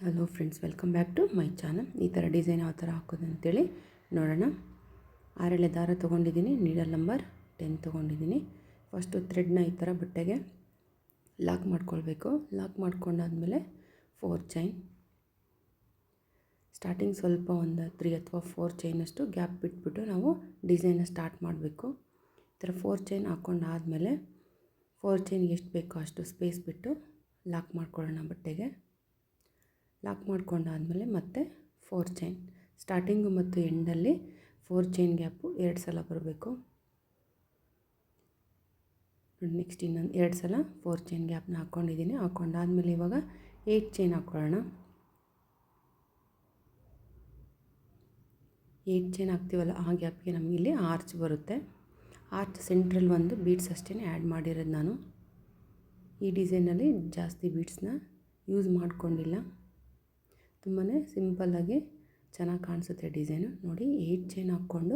Hello friends, welcome back to my channel. ಈ ಥರ design ಯಾವ ಥರ ಹಾಕೋದು ಅಂತೇಳಿ ನೋಡೋಣ. 6 ದಾರ ತೊಗೊಂಡಿದ್ದೀನಿ, ನೀಡಲ್ ನಂಬರ್ 10 ತೊಗೊಂಡಿದ್ದೀನಿ. ಫಸ್ಟು ಥ್ರೆಡ್ನ ಈ ಥರ ಬಟ್ಟೆಗೆ ಲಾಕ್ ಮಾಡ್ಕೊಳ್ಬೇಕು. ಲಾಕ್ ಮಾಡ್ಕೊಂಡಾದಮೇಲೆ 4 ಚೈನ್ ಸ್ಟಾರ್ಟಿಂಗ್ ಸ್ವಲ್ಪ ಒಂದು 3 ಅಥವಾ 4 ಚೈನಷ್ಟು ಗ್ಯಾಪ್ ಬಿಟ್ಬಿಟ್ಟು ನಾವು ಡಿಸೈನ್ನ ಸ್ಟಾರ್ಟ್ ಮಾಡಬೇಕು. ಈ ಥರ 4 ಚೈನ್ ಹಾಕ್ಕೊಂಡಾದಮೇಲೆ 4 ಚೈನ್ಗೆ ಎಷ್ಟು ಬೇಕೋ ಅಷ್ಟು ಸ್ಪೇಸ್ ಬಿಟ್ಟು ಲಾಕ್ ಮಾಡ್ಕೊಳ್ಳೋಣ. ಬಟ್ಟೆಗೆ ಲಾಕ್ ಮಾಡ್ಕೊಂಡಾದಮೇಲೆ ಮತ್ತೆ 4 ಚೈನ್ ಸ್ಟಾರ್ಟಿಂಗು ಮತ್ತು ಎಂಡಲ್ಲಿ 4 ಚೈನ್ ಗ್ಯಾಪು 2 ಸಲ ಬರಬೇಕು. ನೆಕ್ಸ್ಟ್ ಇನ್ನೊಂದು 2 ಸಲ 4 ಚೈನ್ ಗ್ಯಾಪ್ನ ಹಾಕ್ಕೊಂಡಿದ್ದೀನಿ. ಹಾಕ್ಕೊಂಡಾದ್ಮೇಲೆ ಇವಾಗ 8 ಚೈನ್ ಹಾಕ್ಕೊಳ್ಳೋಣ. 8 ಚೈನ್ ಹಾಕ್ತೀವಲ್ಲ, ಆ ಗ್ಯಾಪ್ಗೆ ನಮಗೆ ಇಲ್ಲಿ ಆರ್ಚ್ ಬರುತ್ತೆ. ಆರ್ಚ್ ಸೆಂಟ್ರಲ್ಲಿ ಒಂದು ಬೀಡ್ಸ್ ಅಷ್ಟೇ ಆ್ಯಡ್ ಮಾಡಿರೋದು ನಾನು. ಈ ಡಿಸೈನಲ್ಲಿ ಜಾಸ್ತಿ ಬೀಡ್ಸ್ನ ಯೂಸ್ ಮಾಡ್ಕೊಂಡಿಲ್ಲ. ತುಂಬಾ ಸಿಂಪಲ್ಲಾಗಿ ಚೆನ್ನಾಗಿ ಕಾಣಿಸುತ್ತೆ ಡಿಸೈನು. ನೋಡಿ, 8 ಚೈನ್ ಹಾಕ್ಕೊಂಡು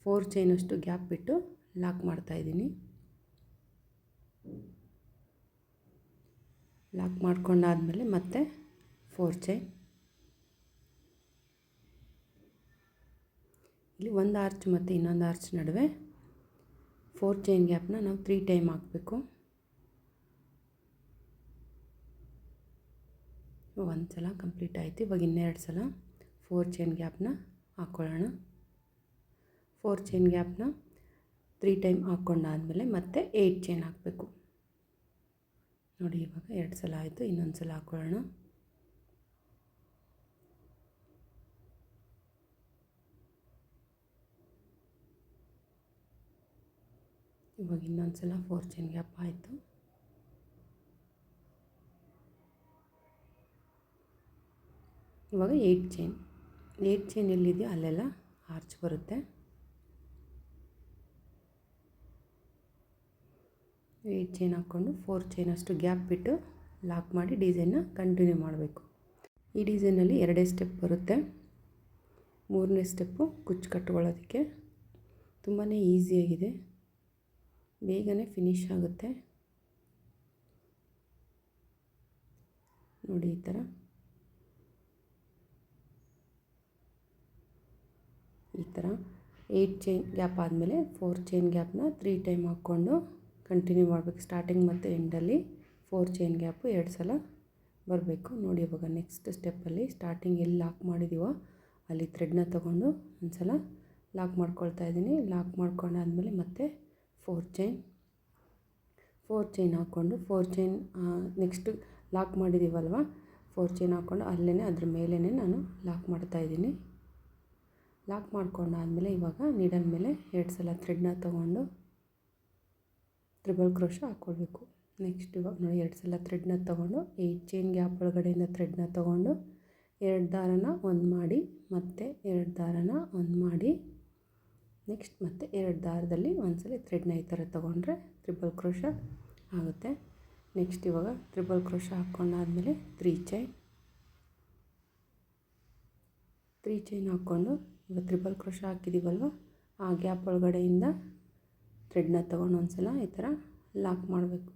4 ಚೈನಷ್ಟು ಗ್ಯಾಪ್ ಬಿಟ್ಟು ಲಾಕ್ ಮಾಡ್ತಾಯಿದ್ದೀನಿ. ಲಾಕ್ ಮಾಡ್ಕೊಂಡಾದಮೇಲೆ ಮತ್ತೆ 4 ಚೈನ್. ಇಲ್ಲಿ ಒಂದು ಆರ್ಚ್ ಮತ್ತು ಇನ್ನೊಂದು ಆರ್ಚ್ ನಡುವೆ 4 ಚೈನ್ ಗ್ಯಾಪ್ನ ನಾವು 3 ಟೈಮ್ ಹಾಕಬೇಕು. ಒಂದು ಸಲ ಕಂಪ್ಲೀಟ್ ಆಯಿತು. ಇವಾಗ ಇನ್ನೆರಡು ಸಲ 4 ಚೈನ್ ಗ್ಯಾಪ್ನ ಹಾಕ್ಕೊಳ್ಳೋಣ. 4 ಚೈನ್ ಗ್ಯಾಪ್ನ 3 ಟೈಮ್ ಹಾಕ್ಕೊಂಡಾದಮೇಲೆ ಮತ್ತೆ 8 ಚೈನ್ ಹಾಕಬೇಕು. ನೋಡಿ, ಇವಾಗ 2 ಸಲ ಆಯಿತು. ಇನ್ನೊಂದು ಸಲ ಹಾಕ್ಕೊಳ್ಳೋಣ. ಇವಾಗ ಇನ್ನೊಂದು ಸಲ 4 ಚೈನ್ ಗ್ಯಾಪ್ ಆಯಿತು. ಇವಾಗ 8 ಚೈನ್ ಎಲ್ಲಿದೆಯೋ ಅಲ್ಲೆಲ್ಲ ಆರ್ಚ್ ಬರುತ್ತೆ. 8 ಚೈನ್ ಹಾಕ್ಕೊಂಡು 4 ಚೈನಷ್ಟು ಗ್ಯಾಪ್ ಬಿಟ್ಟು ಲಾಕ್ ಮಾಡಿ ಡಿಸೈನ್ನ ಕಂಟಿನ್ಯೂ ಮಾಡಬೇಕು. ಈ ಡಿಸೈನಲ್ಲಿ 2 ಸ್ಟೆಪ್ ಬರುತ್ತೆ. 3ನೇ ಸ್ಟೆಪ್ಪು ಕುಚ್ಚು ಕಟ್ಕೊಳ್ಳೋದಕ್ಕೆ ತುಂಬಾ ಈಸಿಯಾಗಿದೆ, ಬೇಗನೆ ಫಿನಿಶ್ ಆಗುತ್ತೆ. ನೋಡಿ, ಈ ಥರ 8 ಚೈನ್ ಗ್ಯಾಪ್ ಆದಮೇಲೆ 4 ಚೈನ್ ಗ್ಯಾಪ್ನ 3 ಟೈಮ್ ಹಾಕ್ಕೊಂಡು ಕಂಟಿನ್ಯೂ ಮಾಡಬೇಕು. ಸ್ಟಾರ್ಟಿಂಗ್ ಮತ್ತು ಎಂಡಲ್ಲಿ 4 ಚೈನ್ ಗ್ಯಾಪು 2 ಸಲ ಬರಬೇಕು. ನೋಡಿ, ಇವಾಗ ನೆಕ್ಸ್ಟ್ ಸ್ಟೆಪ್ಪಲ್ಲಿ ಸ್ಟಾರ್ಟಿಂಗ್ ಎಲ್ಲಿ ಲಾಕ್ ಮಾಡಿದ್ದೀವೋ ಅಲ್ಲಿ ಥ್ರೆಡ್ನ ತೊಗೊಂಡು ಒಂದು ಸಲ ಲಾಕ್ ಮಾಡ್ಕೊಳ್ತಾ ಇದ್ದೀನಿ. ಲಾಕ್ ಮಾಡ್ಕೊಂಡಾದಮೇಲೆ ಮತ್ತೆ 4 ಚೈನ್ ಹಾಕ್ಕೊಂಡು 4 ಚೈನ್ ನೆಕ್ಸ್ಟ್ ಲಾಕ್ ಮಾಡಿದ್ದೀವಲ್ವ, 4 ಚೈನ್ ಹಾಕ್ಕೊಂಡು ಅಲ್ಲೇ ಅದ್ರ ಮೇಲೇ ನಾನು ಲಾಕ್ ಮಾಡ್ತಾಯಿದ್ದೀನಿ. ಲಾಕ್ ಮಾಡ್ಕೊಂಡಾದಮೇಲೆ ಇವಾಗ ನೀಡಲ್ ಮೇಲೆ 2 ಸಲ ಥ್ರೆಡ್ನ ತೊಗೊಂಡು ಟ್ರಿಬಲ್ ಕ್ರೋಶ ಹಾಕ್ಕೊಳ್ಬೇಕು. ನೆಕ್ಸ್ಟ್ ಇವಾಗ ನೋಡಿ, 2 ಸಲ ಥ್ರೆಡ್ನ ತೊಗೊಂಡು 8 ಚೈನ್ ಗ್ಯಾಪ್ ಒಳಗಡೆಯಿಂದ ಥ್ರೆಡ್ನ ತೊಗೊಂಡು 2 ದಾರನ ಒಂದು ಮಾಡಿ ಮತ್ತೆ 2 ದಾರನ ಒಂದು ಮಾಡಿ ನೆಕ್ಸ್ಟ್ ಮತ್ತೆ 2 ದಾರದಲ್ಲಿ ಒಂದ್ಸಲ ಥ್ರೆಡ್ನ ಈ ಥರ ತೊಗೊಂಡ್ರೆ ಟ್ರಿಬಲ್ ಕ್ರೋಶ ಆಗುತ್ತೆ. ನೆಕ್ಸ್ಟ್ ಇವಾಗ ಟ್ರಿಬಲ್ ಕ್ರೋಶ ಹಾಕ್ಕೊಂಡಾದಮೇಲೆ 3 ಚೈನ್ ಹಾಕ್ಕೊಂಡು ಇವಾಗ ಟ್ರಿಬಲ್ ಕ್ರೋಶ ಹಾಕಿದ್ದೀವಲ್ವ, ಆ ಗ್ಯಾಪ್ ಒಳಗಡೆಯಿಂದ ಥ್ರೆಡ್ನ ತೊಗೊಂಡು ಒಂದು ಸಲ ಈ ಥರ ಲಾಕ್ ಮಾಡಬೇಕು.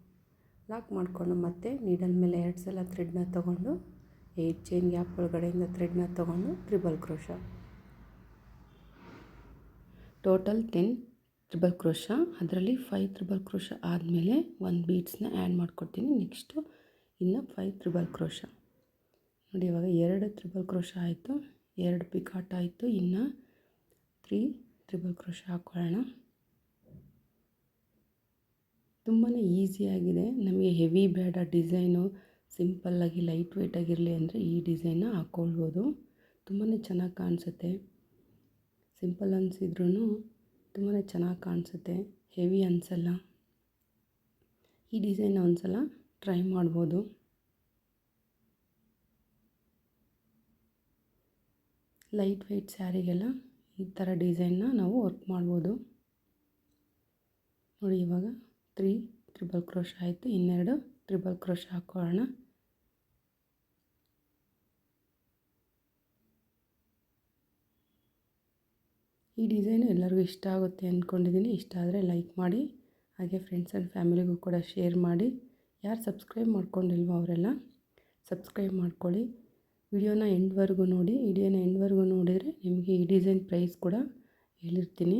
ಲಾಕ್ ಮಾಡಿಕೊಂಡು ಮತ್ತೆ ನೀಡಲ್ ಮೇಲೆ 2 ಸಲ ಥ್ರೆಡ್ನ ತೊಗೊಂಡು 8 ಚೈನ್ ಗ್ಯಾಪ್ ಒಳಗಡೆಯಿಂದ ಥ್ರೆಡ್ನ ತೊಗೊಂಡು triple crochet. Total 10 triple crochet. ಅದರಲ್ಲಿ 5 ಟ್ರಿಬಲ್ ಕ್ರೋಶ ಆದಮೇಲೆ 1 ಬೀಡ್ಸ್ನ ಆ್ಯಡ್ ಮಾಡ್ಕೊಡ್ತೀನಿ. ನೆಕ್ಸ್ಟು ಇನ್ನು 5 ಟ್ರಿಬಲ್ ಕ್ರೋಶ. ನೋಡಿ, ಇವಾಗ 2 ಟ್ರಿಬಲ್ ಕ್ರೋಶ ಆಯಿತು, 2 ಪಿಕಾಟ್ ಆಯಿತು. ಇನ್ನು 3 ಟ್ರಿಬಲ್ ಕ್ರೋಶ ಹಾಕ್ಕೊಳ್ಳೋಣ. ತುಂಬಾ ಈಸಿಯಾಗಿದೆ. ನಮಗೆ ಹೆವಿ ಬೇಡ ಡಿಸೈನು, ಸಿಂಪಲ್ಲಾಗಿ ಲೈಟ್ ವೆಯ್ಟಾಗಿರಲಿ ಅಂದರೆ ಈ ಡಿಸೈನ್ನ ಹಾಕ್ಕೊಳ್ಬೋದು. ತುಂಬಾ ಚೆನ್ನಾಗಿ ಕಾಣಿಸುತ್ತೆ. ಸಿಂಪಲ್ ಅನಿಸಿದ್ರೂ ತುಂಬಾ ಚೆನ್ನಾಗಿ ಕಾಣಿಸುತ್ತೆ, ಹೆವಿ ಅನಿಸಲ್ಲ. ಈ ಡಿಸೈನ್ನ ಒಂದು ಸಲ ಟ್ರೈ ಮಾಡ್ಬೋದು. ಲೈಟ್ ವೆಯ್ಟ್ ಸ್ಯಾರಿಗೆಲ್ಲ ಈ ಥರ ಡಿಸೈನ್ನ ನಾವು ವರ್ಕ್ ಮಾಡ್ಬೋದು. ನೋಡಿ, ಇವಾಗ 3 ಟ್ರಿಬಲ್ ಕ್ರೋಶ ಆಯಿತು. ಇನ್ನೆರಡು ಟ್ರಿಬಲ್ ಕ್ರೋಶ ಹಾಕ್ಕೊಳ್ಳೋಣ. ಈ ಡಿಸೈನು ಎಲ್ಲರಿಗೂ ಇಷ್ಟ ಆಗುತ್ತೆ ಅಂದ್ಕೊಂಡಿದ್ದೀನಿ. ಇಷ್ಟ ಆದರೆ ಲೈಕ್ ಮಾಡಿ, ಹಾಗೆ ಫ್ರೆಂಡ್ಸ್ ಆ್ಯಂಡ್ ಫ್ಯಾಮಿಲಿಗೂ ಕೂಡ ಶೇರ್ ಮಾಡಿ. ಯಾರು ಸಬ್ಸ್ಕ್ರೈಬ್ ಮಾಡ್ಕೊಂಡಿಲ್ವೋ ಅವರೆಲ್ಲ ಸಬ್ಸ್ಕ್ರೈಬ್ ಮಾಡ್ಕೊಳ್ಳಿ. ವಿಡಿಯೋನ ಎಂಡ್ವರೆಗೂ ನೋಡಿ. ವಿಡಿಯೋನ ಎಂಡ್ವರೆಗೂ ನೋಡಿದರೆ ನಿಮಗೆ ಈ ಡಿಸೈನ್ ಪ್ರೈಸ್ ಕೂಡ ಹೇಳಿರ್ತೀನಿ.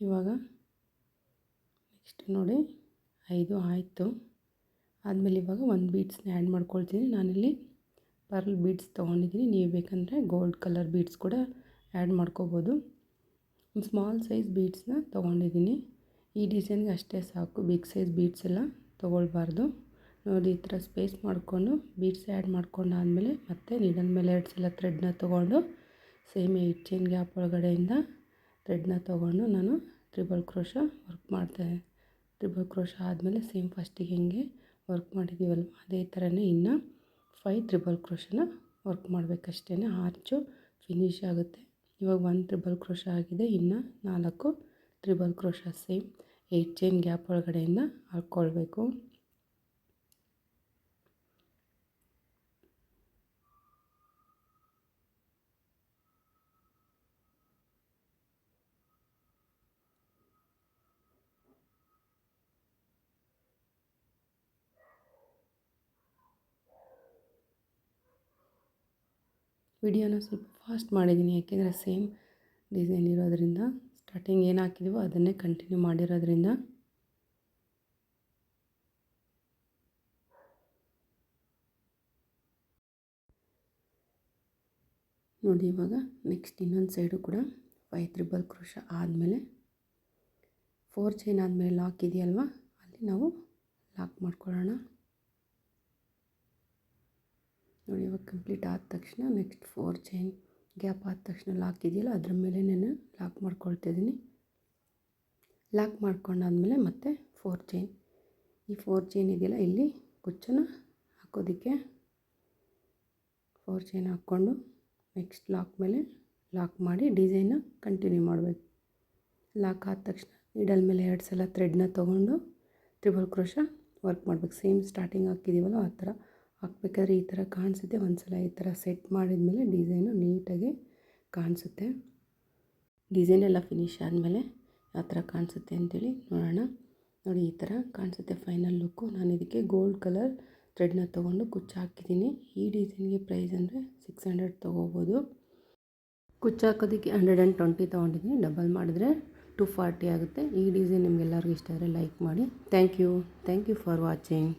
ಇವಾಗ ನೆಕ್ಸ್ಟ್ ನೋಡಿ 5 ಆಯಿತು. ಆದಮೇಲೆ ಇವಾಗ ಒಂದು ಬೀಡ್ಸ್ನ ಆ್ಯಡ್ ಮಾಡ್ಕೊಳ್ತೀನಿ. ನಾನಿಲ್ಲಿ ಪರ್ಲ್ ಬೀಡ್ಸ್ ತೊಗೊಂಡಿದ್ದೀನಿ. ನೀವು ಬೇಕಂದರೆ ಗೋಲ್ಡ್ ಕಲರ್ ಬೀಡ್ಸ್ ಕೂಡ ಆ್ಯಡ್ ಮಾಡ್ಕೋಬೋದು. ಒಂದು ಸ್ಮಾಲ್ ಸೈಜ್ ಬೀಡ್ಸ್ನ ತೊಗೊಂಡಿದ್ದೀನಿ. ಈ ಡಿಸೈನ್ಗೆ ಅಷ್ಟೇ ಸಾಕು, ಬಿಗ್ ಸೈಜ್ ಬೀಡ್ಸ್ ಎಲ್ಲ ತೊಗೊಳ್ಬಾರ್ದು. ನೋಡಿ ಈ ಥರ ಸ್ಪೇಸ್ ಮಾಡಿಕೊಂಡು ಬೀಡ್ಸ್ ಆ್ಯಡ್ ಮಾಡ್ಕೊಂಡಾದಮೇಲೆ ಮತ್ತೆ ನೀಡಲ್ ಮೇಲೆ 2 ಸಲ ಥ್ರೆಡ್ನ ತೊಗೊಂಡು ಸೇಮ್ 8 ಚೈನ್ ಗ್ಯಾಪ್ ಒಳಗಡೆಯಿಂದ ಥ್ರೆಡ್ನ ತೊಗೊಂಡು ನಾನು ಟ್ರಿಬಲ್ ಕ್ರೋಶ ವರ್ಕ್ ಮಾಡ್ತೇನೆ. ಟ್ರಿಬಲ್ ಕ್ರೋಶ ಆದಮೇಲೆ ಸೇಮ್ ಫಸ್ಟಿಗೆ ಹೆಂಗೆ ವರ್ಕ್ ಮಾಡಿದ್ದೀವಲ್ವ ಅದೇ ಥರನೇ ಇನ್ನು 5 ಟ್ರಿಬಲ್ ಕ್ರೋಶನ ವರ್ಕ್ ಮಾಡಬೇಕಷ್ಟೇ. ಆರ್ಚು ಫಿನಿಶ್ ಆಗುತ್ತೆ. ಇವಾಗ 1 ಟ್ರಿಬಲ್ ಕ್ರೋಶ ಆಗಿದೆ. ಇನ್ನು 4 triple crochet same 8 chain gap ಒಳಗಡೆಯಿಂದ ಹಾಕ್ಕೊಳ್ಬೇಕು. ವಿಡಿಯೋನ ಸ್ವಲ್ಪ ಫಾಸ್ಟ್ ಮಾಡಿದ್ದೀನಿ, ಯಾಕೆಂದರೆ ಸೇಮ್ ಡಿಸೈನ್ ಇರೋದ್ರಿಂದ, ಸ್ಟಾರ್ಟಿಂಗ್ ಏನು ಹಾಕಿದ್ದೀವೋ ಅದನ್ನೇ ಕಂಟಿನ್ಯೂ ಮಾಡಿರೋದ್ರಿಂದ. ನೋಡಿ ಇವಾಗ ನೆಕ್ಸ್ಟ್ ಇನ್ನೊಂದು ಸೈಡು ಕೂಡ 5 ಟ್ರಿಬಲ್ ಕ್ರೋಶ ಆದಮೇಲೆ 4 ಚೈನ್ ಆದಮೇಲೆ ಲಾಕ್ ಇದೆಯಲ್ವ ಅಲ್ಲಿ ನಾವು ಲಾಕ್ ಮಾಡ್ಕೊಳ್ಳೋಣ. ನೋಡಿ ಇವಾಗ ಕಂಪ್ಲೀಟ್ ಆದ ತಕ್ಷಣ ನೆಕ್ಸ್ಟ್ 4 ಚೈನ್ ಗ್ಯಾಪ್ ಆದ ತಕ್ಷಣ ಲಾಕ್ ಇದೆಯಲ್ಲ ಅದ್ರ ಮೇಲೆ ನಾನು ಲಾಕ್ ಮಾಡ್ಕೊಳ್ತಿದ್ದೀನಿ. ಲಾಕ್ ಮಾಡ್ಕೊಂಡಾದ್ಮೇಲೆ ಮತ್ತೆ 4 ಚೈನ್, ಈ 4 ಚೈನ್ ಇದೆಯಲ್ಲ ಇಲ್ಲಿ ಕುಚ್ಚನ್ನು ಹಾಕೋದಕ್ಕೆ 4 ಚೈನ್ ಹಾಕ್ಕೊಂಡು ನೆಕ್ಸ್ಟ್ ಲಾಕ್ ಮೇಲೆ ಲಾಕ್ ಮಾಡಿ ಡಿಸೈನ್ನ ಕಂಟಿನ್ಯೂ ಮಾಡಬೇಕು. ಲಾಕ್ ಆದ ತಕ್ಷಣ ನೀಡಲ್ ಮೇಲೆ 2 ಸಲ ಥ್ರೆಡ್ನ ತೊಗೊಂಡು ಟ್ರಿಬಲ್ ಕ್ರೋಶ ವರ್ಕ್ ಮಾಡಬೇಕು. ಸೇಮ್ ಸ್ಟಾರ್ಟಿಂಗ್ ಹಾಕಿದ್ದೀವಲ್ಲ ಆ ಥರ ಹಾಕ್ಬೇಕಾದ್ರೆ ಈ ಥರ ಕಾಣಿಸುತ್ತೆ. ಒಂದು ಸಲ ಈ ಥರ ಸೆಟ್ ಮಾಡಿದ ಮೇಲೆ ಡಿಸೈನು ನೀಟಾಗಿ ಕಾಣಿಸುತ್ತೆ. ಡಿಸೈನ್ ಎಲ್ಲ ಫಿನಿಶ್ ಆದಮೇಲೆ ಯಾವ ಥರ ಕಾಣಿಸುತ್ತೆ ಅಂತೇಳಿ ನೋಡೋಣ. ನೋಡಿ ಈ ಥರ ಕಾಣಿಸುತ್ತೆ ಫೈನಲ್ ಲುಕ್ಕು. ನಾನು ಇದಕ್ಕೆ ಗೋಲ್ಡ್ ಕಲರ್ ಥ್ರೆಡ್ನ ತೊಗೊಂಡು ಕುಚ್ಚು ಹಾಕಿದ್ದೀನಿ. ಈ ಡಿಸೈನ್ಗೆ ಪ್ರೈಸ್ ಅಂದರೆ 600 ತೊಗೋಬೋದು. ಕುಚ್ಚು ಹಾಕೋದಕ್ಕೆ 120 ತೊಗೊಂಡಿದ್ದೀನಿ. ಡಬಲ್ ಮಾಡಿದ್ರೆ 240 ಆಗುತ್ತೆ. ಈ ಡಿಸೈನ್ ನಿಮಗೆಲ್ಲರಿಗೂ ಇಷ್ಟ ಆದರೆ ಲೈಕ್ ಮಾಡಿ. Thank you for watching.